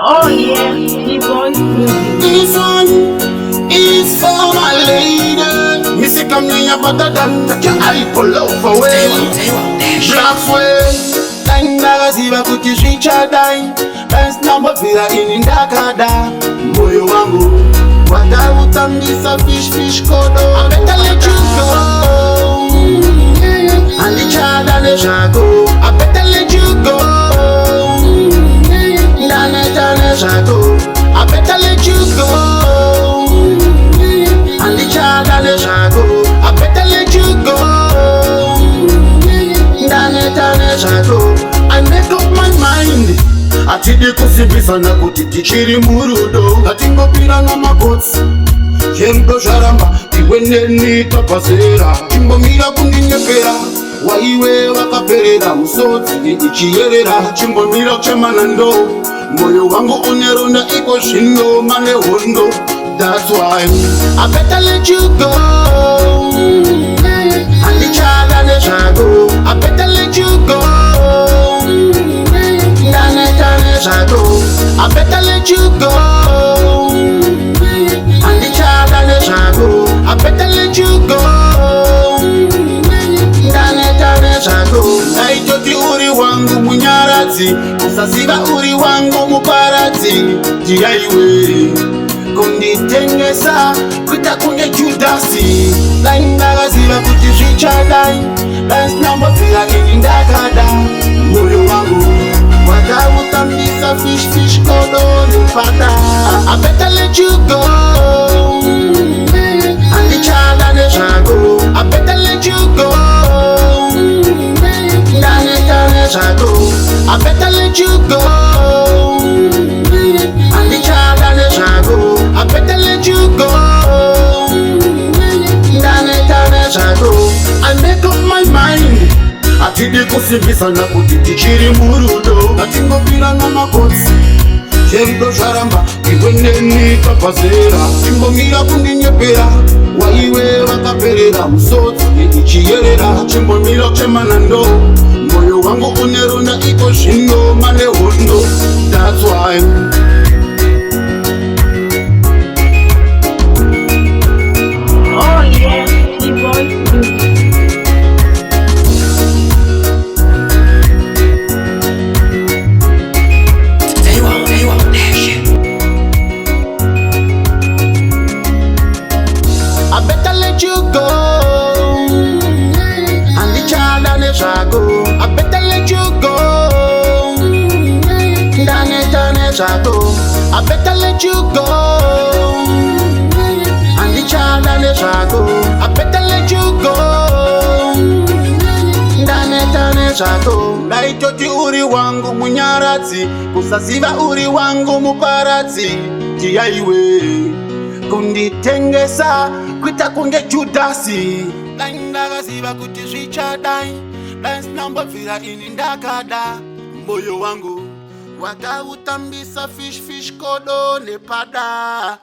Oh yeah, D-Boy music. This one is for my lady. Missy come near better than take your eye pull off away. Black way, time naga ziba kutishwicha dai. Best number vila inindakada. Moyo wangu watawutambisa fish kodo. I better let you go. And the child and the shago. I better let you go. I better let you go. And the child and the shago. I better let you go. I make up my mind. Atidi kusibisa na kutitichiri murudo. Atingo pira na makotsi Jemdo sharamba iwene nitapasera. Chimbo mira kundinyepera waiwe wakaperera musodzi ichiyerera. Chimbo mira chemanando moyo wangu uneronda iko shindo mane hondo. That's why I better let you go. And the child and the shadow. I better let you go. I better let you go. And the child and the shadow. I better let you go. Naitoti uri wangu munyarati. Usasiba uri wangu muparati. Jiyaiwe kunditengesa kwita kunye Judasi. Laindaga ziba kutishwicha dai. Best number fila inindakada. Moyo wangu watawutambisa fish kodo nipada. I better let you go. And the child and the shago. I better let you go. I better let you go. And the child and the shago. I better let you go. I make up my mind. Atidi kusibisa na kutitichiri murudo. Atingo pira na makotsi Jemdo sharamba iwene nitapasera. Chimbo mira kundinyepera waiwe wakaperera musodzi ichiyerera. Chimbo mira chemanando moyo wangu uneronda iko shindo mane hondo. That's why Oh yeah, D-Boy music. I better let you go. And the child and the shago. I better let you go. I better let you go. And the child and the shago. I better let you go. Naitoti uri wangu munyarati. Kusasiba uri wangu muparati. Jiyaiwe kunditengesa kwita kunge Judasi. Laindaga ziba kutishwicha dai. Best number vila inindakada. Moyo wangu watawutambisa fish kodo nipada.